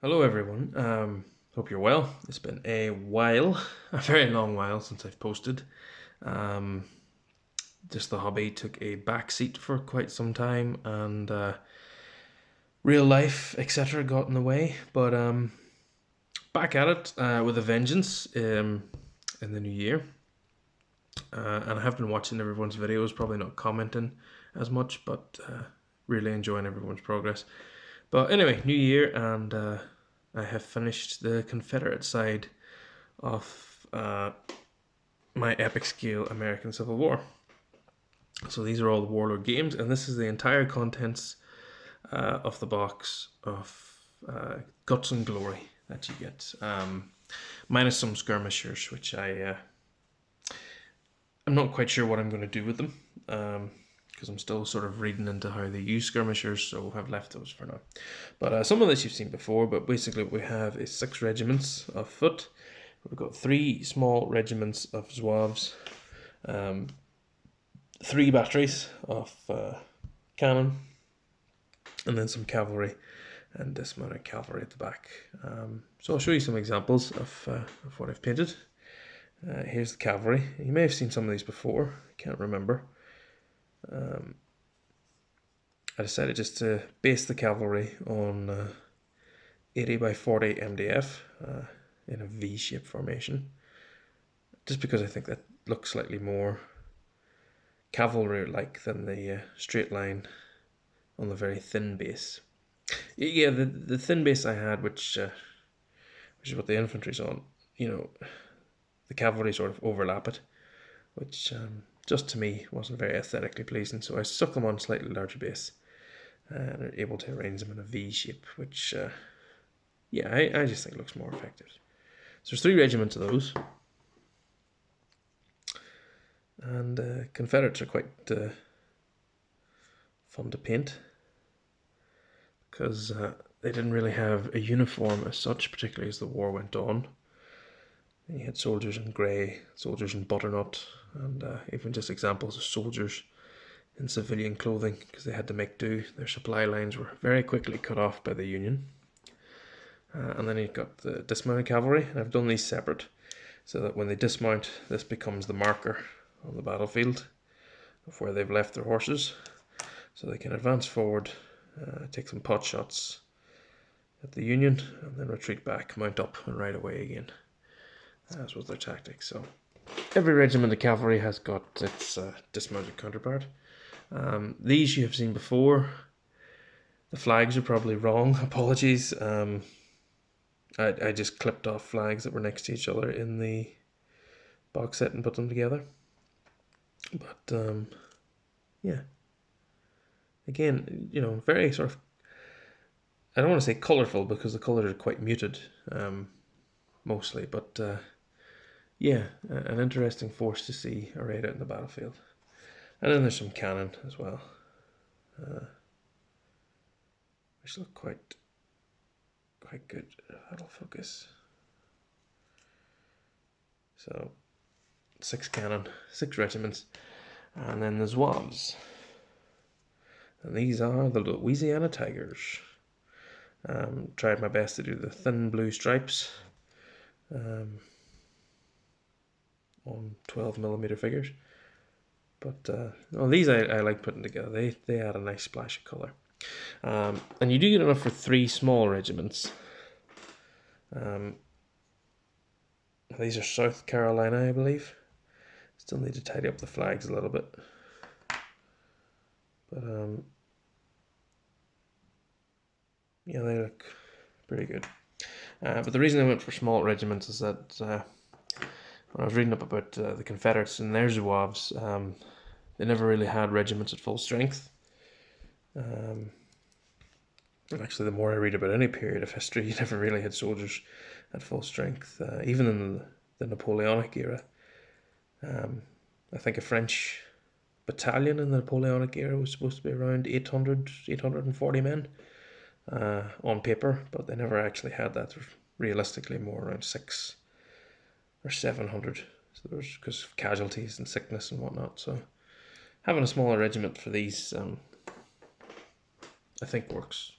Hello everyone, hope you're well. It's been a while, a very long while since I've posted. Um, just the hobby took a back seat for quite some time and real life, etc. got in the way. But back at it with a vengeance in the new year. And I have been watching everyone's videos, probably not commenting as much, but really enjoying everyone's progress. But anyway, new year, and I have finished the Confederate side of my epic scale American Civil War. So these are all the Warlord games, and this is the entire contents of the box of Guts and Glory that you get, minus some skirmishers, which I'm not quite sure what I'm going to do with them. Because I'm still sort of reading into how they use skirmishers, so I've left those for now. But some of this you've seen before, but basically what we have is 6 regiments of foot. We've got 3 small regiments of Zouaves, 3 batteries of cannon, and then some cavalry and dismounted cavalry at the back. So I'll show you some examples of what I've painted. Here's the cavalry. You may have seen some of these before, I can't remember. I decided just to base the cavalry on 80 by 40 MDF in a V-shaped formation, just because I think that looks slightly more cavalry-like than the straight line on the very thin base. Yeah, the thin base I had, which is what the infantry's on, the cavalry sort of overlap it, which just to me wasn't very aesthetically pleasing, so I stuck them on a slightly larger base and are able to arrange them in a V shape, which I just think looks more effective. So there's 3 regiments of those, and Confederates are quite fun to paint because they didn't really have a uniform as such, particularly as the war went on. And you had soldiers in grey, soldiers in butternut, and even just examples of soldiers in civilian clothing because they had to make do. Their supply lines were very quickly cut off by the Union. And then you've got the dismounted cavalry, and I've done these separate so that when they dismount, this becomes the marker on the battlefield of where they've left their horses, so they can advance forward, take some pot shots at the Union, and then retreat back, mount up, and ride away again. That was their tactic. So every regiment of cavalry has got its dismounted counterpart. These you have seen before. The flags are probably wrong. Apologies. I just clipped off flags that were next to each other in the box set and put them together. But yeah. Again, very sort of, I don't want to say colourful because the colours are quite muted, mostly, but yeah, an interesting force to see arrayed out in the battlefield. And then there's some cannon as well, which look quite good. That'll focus. So 6 cannon, 6 regiments, and then the Zouaves. And these are the Louisiana Tigers. Tried my best to do the thin blue stripes on 12mm figures, but these I like putting together. They add a nice splash of colour, and you do get enough for 3 small regiments. These are South Carolina, I believe. Still need to tidy up the flags a little bit, but yeah, they look pretty good. But the reason I went for small regiments is that when I was reading up about the Confederates and their Zouaves, they never really had regiments at full strength. And actually, the more I read about any period of history, you never really had soldiers at full strength. Even in the Napoleonic era, I think a French battalion in the Napoleonic era was supposed to be around 840 men on paper, but they never actually had that. Realistically, more around 600 or 700. So there was, because of casualties and sickness and whatnot. So having a smaller regiment for these, I think, works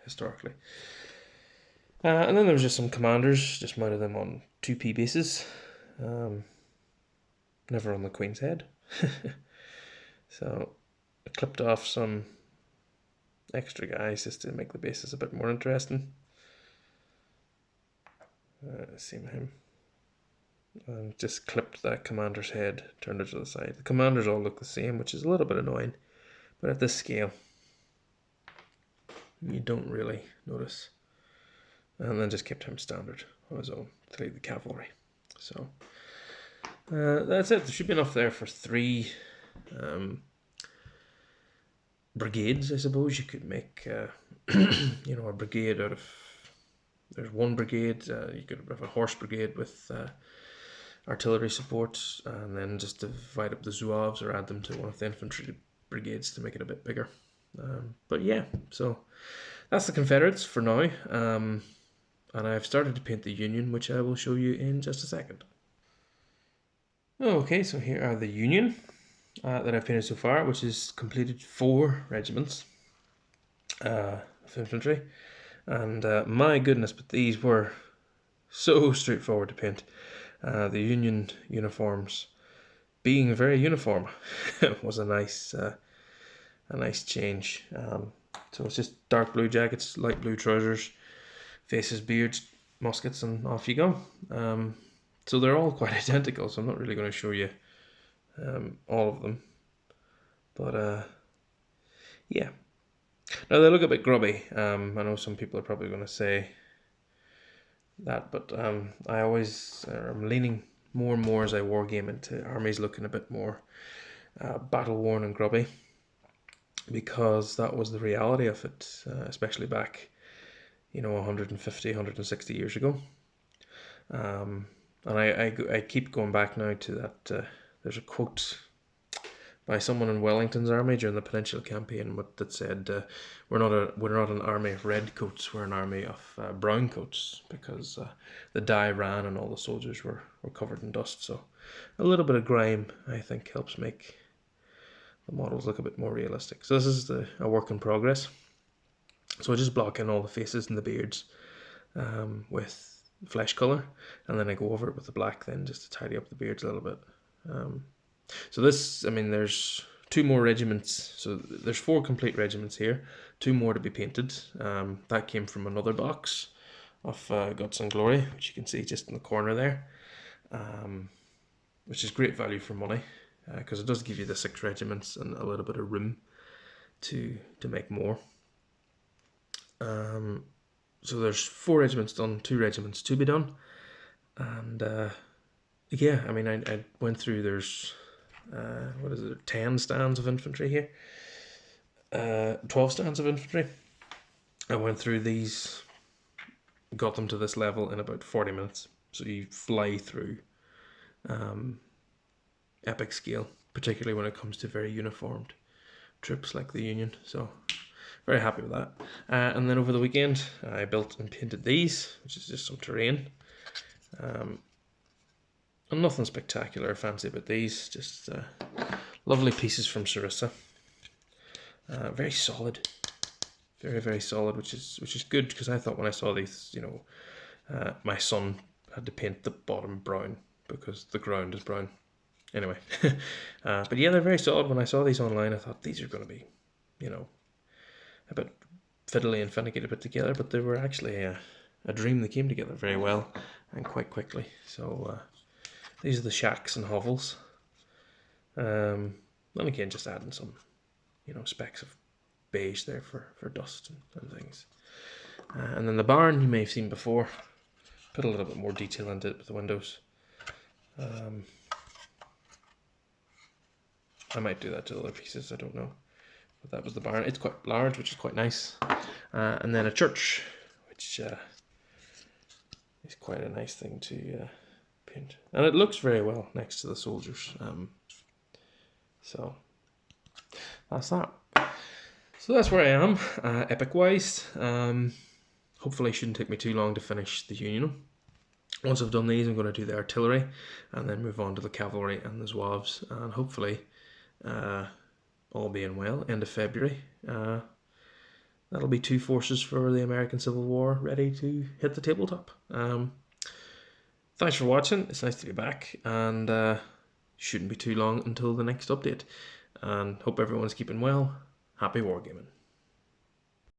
historically. And then there was just some commanders, just mounted them on 2p bases. Never on the Queen's head. So I clipped off some extra guys just to make the bases a bit more interesting. Same him. And just clipped that commander's head, turned it to the side. The commanders all look the same, which is a little bit annoying, but at this scale, you don't really notice. And then just kept him standard on his own to lead the cavalry. So that's it. There should be enough there for 3 brigades, I suppose. You could make, you know, a brigade out of. There's 1 brigade. You could have a horse brigade with artillery support, and then just divide up the zouaves or add them to one of the infantry brigades to make it a bit bigger. But yeah, so that's the Confederates for now. And I've started to paint the Union, which I will show you in just a second. Okay, so here are the Union that I've painted so far, which has completed 4 regiments of infantry. And my goodness, but these were so straightforward to paint. The Union uniforms being very uniform was a nice change. So it's just dark blue jackets, light blue trousers, faces, beards, muskets, and off you go. So they're all quite identical, so I'm not really going to show you all of them. But yeah. Now they look a bit grubby. I know some people are probably going to say that, but I'm leaning more and more as I wargame into armies looking a bit more battle worn and grubby, because that was the reality of it, especially back, 150, 160 years ago. And I keep going back now to that. There's a quote by someone in Wellington's army during the Peninsula Campaign that said, "We're not an army of red coats. We're an army of brown coats," because the dye ran and all the soldiers were covered in dust. So a little bit of grime, I think, helps make the models look a bit more realistic. So this is a work in progress. So I just block in all the faces and the beards with flesh colour, and then I go over it with the black then just to tidy up the beards a little bit. So this, there's 2 more regiments. So there's 4 complete regiments here, 2 more to be painted. That came from another box of Guts and Glory, which you can see just in the corner there, which is great value for money, because it does give you the 6 regiments and a little bit of room to make more. So there's 4 regiments done, 2 regiments to be done, and yeah, I went through. There's 10 stands of infantry here, 12 stands of infantry. I went through these, got them to this level in about 40 minutes. So you fly through epic scale, particularly when it comes to very uniformed troops like the Union. So very happy with that. And then over the weekend, I built and painted these, which is just some terrain. And nothing spectacular or fancy about these, just lovely pieces from Sarissa. Very solid, very, very solid, which is good, because I thought when I saw these, my son had to paint the bottom brown because the ground is brown. Anyway, but yeah, they're very solid. When I saw these online, I thought these are going to be, a bit fiddly and finicky to put together, but they were actually a dream. They came together very well and quite quickly. So these are the shacks and hovels. And again, just adding some, specks of beige there for dust and things. And then the barn you may have seen before. Put a little bit more detail into it with the windows. I might do that to other pieces, I don't know. But that was the barn. It's quite large, which is quite nice. And then a church, which is quite a nice thing to paint. And it looks very well next to the soldiers. So that's that. So that's where I am, epic-wise. Hopefully it shouldn't take me too long to finish the Union. Once I've done these, I'm going to do the artillery, and then move on to the cavalry and the zouaves, and hopefully, all being well, end of February, the that'll be two forces for the American Civil War ready to hit the tabletop. Thanks for watching. It's nice to be back, and shouldn't be too long until the next update. And hope everyone's keeping well. Happy wargaming.